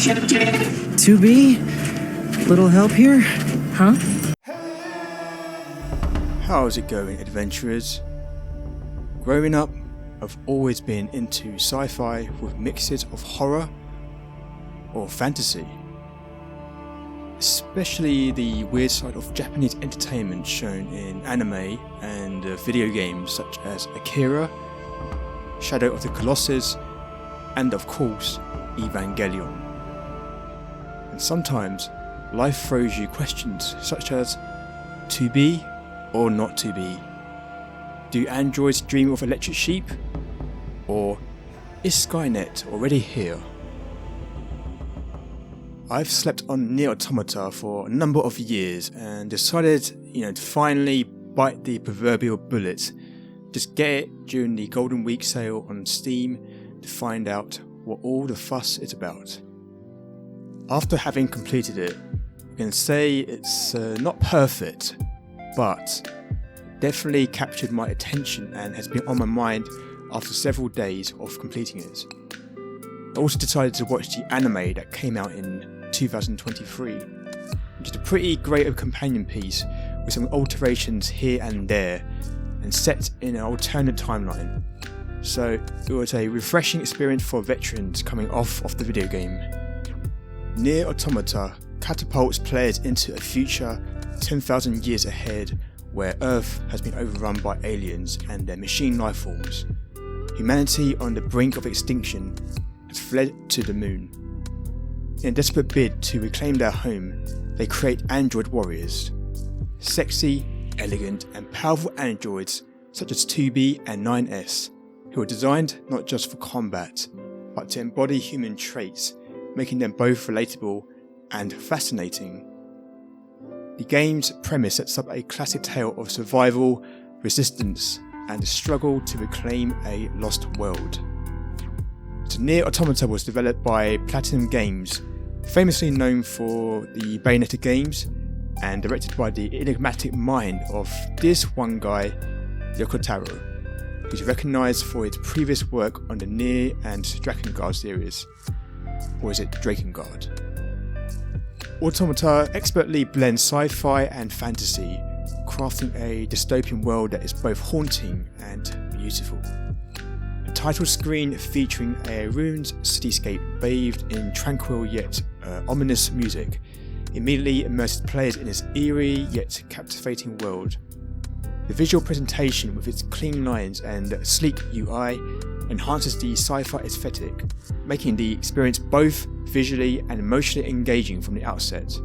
2B? Little help here? Huh? How's it going, adventurers? Growing up, I've always been into sci-fi with mixes of horror or fantasy. Especially the weird side of Japanese entertainment shown in anime and video games such as Akira, Shadow of the Colossus, and of course, Evangelion. And sometimes, life throws you questions such as, to be or not to be? Do androids dream of electric sheep? Or is Skynet already here? I've slept on Nier Automata for a number of years and decided, to finally bite the proverbial bullet. Just get it during the Golden Week sale on Steam to find out what all the fuss is about. After having completed it, I can say it's not perfect, but it definitely captured my attention and has been on my mind after several days of completing it. I also decided to watch the anime that came out in 2023, which is a pretty great companion piece with some alterations here and there and set in an alternate timeline. So it was a refreshing experience for veterans coming off of the video game. Nier Automata catapults players into a future 10,000 years ahead where Earth has been overrun by aliens and their machine life forms. Humanity on the brink of extinction has fled to the moon. In a desperate bid to reclaim their home, they create android warriors. Sexy, elegant and powerful androids such as 2B and 9S, who are designed not just for combat, but to embody human traits, making them both relatable and fascinating. The game's premise sets up a classic tale of survival, resistance, and the struggle to reclaim a lost world. So Nier Automata was developed by Platinum Games, famously known for the Bayonetta games, and directed by the enigmatic mind of this one guy, Yoko Taro, who's recognised for his previous work on the Nier and Drakengard series. Or is it Drakengard? Automata expertly blends sci-fi and fantasy, crafting a dystopian world that is both haunting and beautiful. A title screen featuring a ruined cityscape bathed in tranquil yet ominous music immediately immerses players in this eerie yet captivating world. The visual presentation with its clean lines and sleek UI enhances the sci-fi aesthetic, making the experience both visually and emotionally engaging from the outset.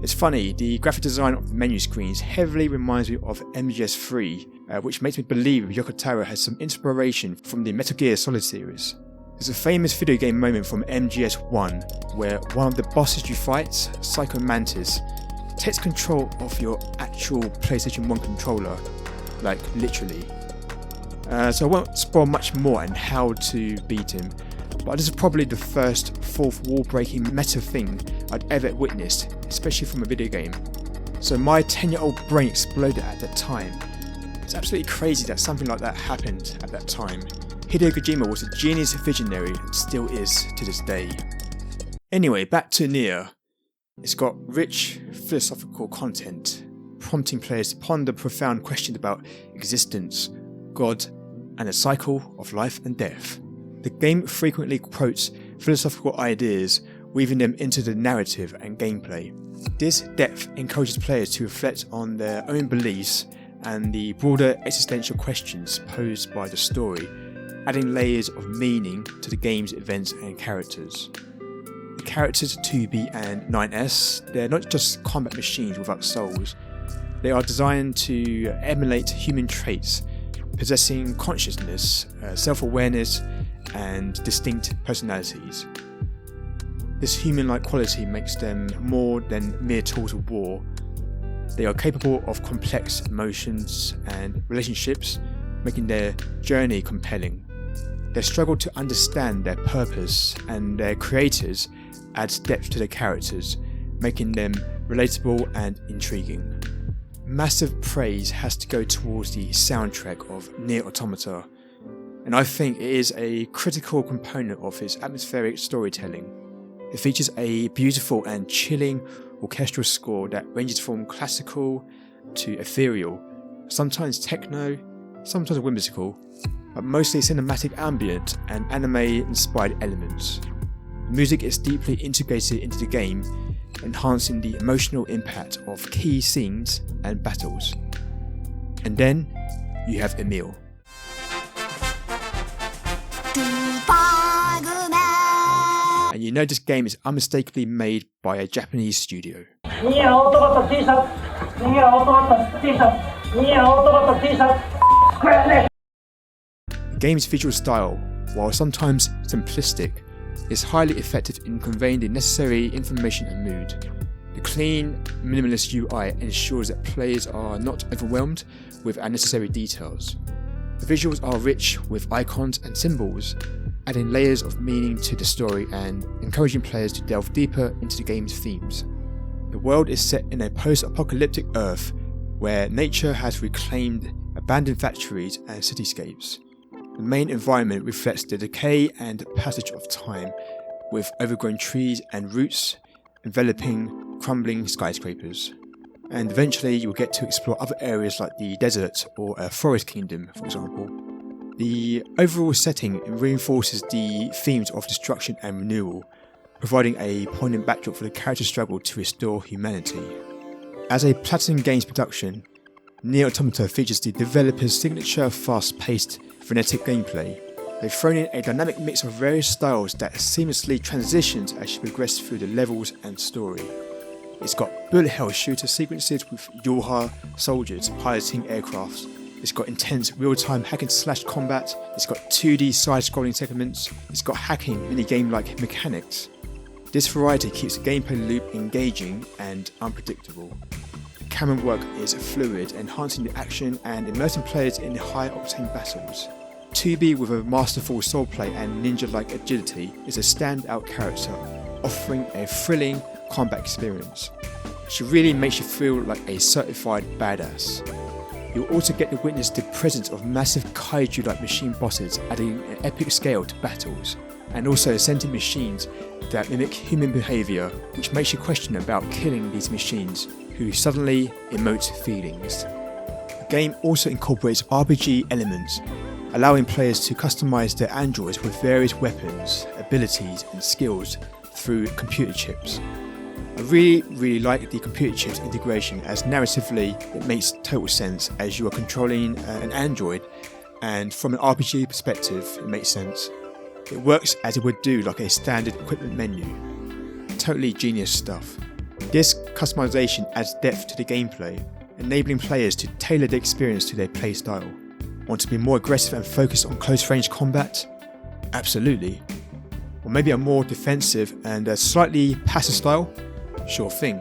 It's funny, the graphic design of the menu screens heavily reminds me of MGS3, which makes me believe Yoko Taro has some inspiration from the Metal Gear Solid series. There's a famous video game moment from MGS1 where one of the bosses you fight, Psycho Mantis, takes control of your actual PlayStation 1 controller, like literally. So I won't spoil much more on how to beat him, but this is probably the first fourth wall breaking meta thing I'd ever witnessed, especially from a video game. So my 10-year-old brain exploded at that time. It's absolutely crazy that something like that happened at that time. Hideo Kojima was a genius visionary and still is to this day. Anyway, back to Nier. It's got rich philosophical content, prompting players to ponder profound questions about existence, God, and the cycle of life and death. The game frequently quotes philosophical ideas, weaving them into the narrative and gameplay. This depth encourages players to reflect on their own beliefs and the broader existential questions posed by the story, adding layers of meaning to the game's events and characters. The characters 2B and 9S, they're not just combat machines without souls. They are designed to emulate human traits, possessing consciousness, self-awareness, and distinct personalities. This human-like quality makes them more than mere tools of war. They are capable of complex emotions and relationships, making their journey compelling. Their struggle to understand their purpose and their creators adds depth to their characters, making them relatable and intriguing. Massive praise has to go towards the soundtrack of Nier Automata, and I think it is a critical component of its atmospheric storytelling. It features a beautiful and chilling orchestral score that ranges from classical to ethereal, sometimes techno, sometimes whimsical, but mostly cinematic ambient and anime-inspired elements. The music is deeply integrated into the game, enhancing the emotional impact of key scenes and battles. And then you have Emil. And you know this game is unmistakably made by a Japanese studio. Nier Automata T-shirt, Nier Automata T-shirt, Nier Automata T-shirt, Square Enix. The game's visual style, while sometimes simplistic, is highly effective in conveying the necessary information and mood. The clean, minimalist UI ensures that players are not overwhelmed with unnecessary details. The visuals are rich with icons and symbols, adding layers of meaning to the story and encouraging players to delve deeper into the game's themes. The world is set in a post-apocalyptic Earth where nature has reclaimed abandoned factories and cityscapes. The main environment reflects the decay and passage of time, with overgrown trees and roots enveloping crumbling skyscrapers. And eventually you will get to explore other areas like the desert or a forest kingdom, for example. The overall setting reinforces the themes of destruction and renewal, providing a poignant backdrop for the character's struggle to restore humanity. As a Platinum Games production, Nier Automata features the developer's signature fast-paced, frenetic gameplay. They've thrown in a dynamic mix of various styles that seamlessly transitions as you progress through the levels and story. It's got bullet hell shooter sequences with Yorha soldiers piloting aircrafts. It's got intense real-time hack and slash combat. It's got 2D side-scrolling segments. It's got hacking minigame-like mechanics. This variety keeps the gameplay loop engaging and unpredictable. The camera work is fluid, enhancing the action and immersing players in high-octane battles. 2B with a masterful swordplay and ninja-like agility is a standout character, offering a thrilling combat experience. She really makes you feel like a certified badass. You'll also get to witness the presence of massive kaiju-like machine bosses, adding an epic scale to battles, and also sentient machines that mimic human behaviour, which makes you question about killing these machines, who suddenly emote feelings. The game also incorporates RPG elements, allowing players to customise their androids with various weapons, abilities and skills through computer chips. I really like the computer chips integration, as narratively it makes total sense as you are controlling an android, and from an RPG perspective it makes sense. It works as it would do like a standard equipment menu. Totally genius stuff. This customization adds depth to the gameplay, enabling players to tailor the experience to their playstyle. Want to be more aggressive and focused on close range combat? Absolutely. Or maybe a more defensive and a slightly passive style? Sure thing.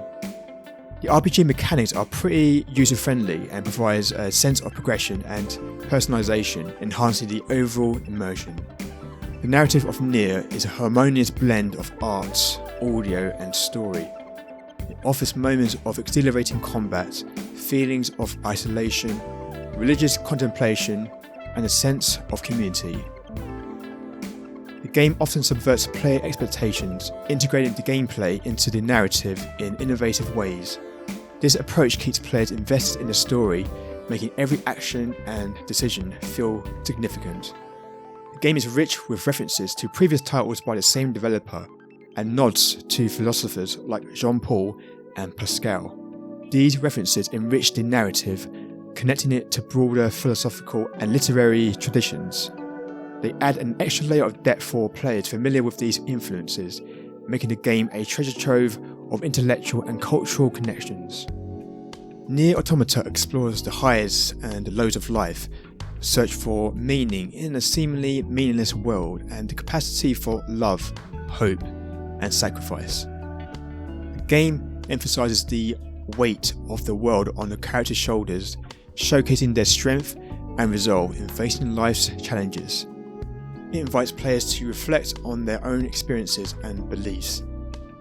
The RPG mechanics are pretty user-friendly and provides a sense of progression and personalization, enhancing the overall immersion. The narrative of Nier is a harmonious blend of arts, audio and story. It offers moments of exhilarating combat, feelings of isolation, religious contemplation, and a sense of community. The game often subverts player expectations, integrating the gameplay into the narrative in innovative ways. This approach keeps players invested in the story, making every action and decision feel significant. The game is rich with references to previous titles by the same developer, and nods to philosophers like Jean-Paul and Pascal. These references enrich the narrative, connecting it to broader philosophical and literary traditions. They add an extra layer of depth for players familiar with these influences, making the game a treasure trove of intellectual and cultural connections. Nier Automata explores the highs and lows of life, the search for meaning in a seemingly meaningless world, and the capacity for love, hope, and sacrifice. The game emphasizes the weight of the world on the characters' shoulders, showcasing their strength and resolve in facing life's challenges. It invites players to reflect on their own experiences and beliefs,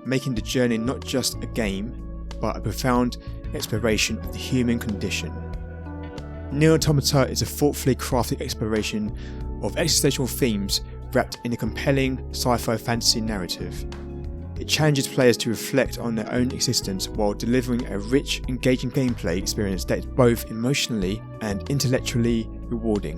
making the journey not just a game, but a profound exploration of the human condition. Nier Automata is a thoughtfully crafted exploration of existential themes wrapped in a compelling sci-fi fantasy narrative. It challenges players to reflect on their own existence while delivering a rich, engaging gameplay experience that is both emotionally and intellectually rewarding.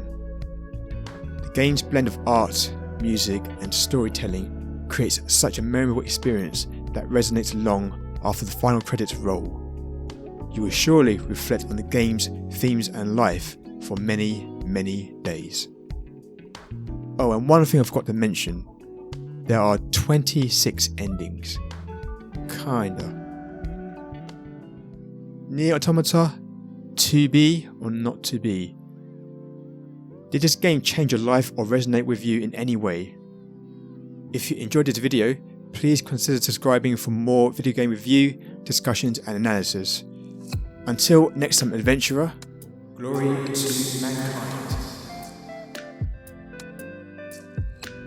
The game's blend of art, music, and storytelling creates such a memorable experience that resonates long after the final credits roll. You will surely reflect on the game's themes and life for many, many days. Oh, and one thing I forgot to mention. There are 26 endings. Kinda. Nier Automata, to be or not to be? Did this game change your life or resonate with you in any way? If you enjoyed this video, please consider subscribing for more video game review, discussions and analysis. Until next time, adventurer, glory to mankind.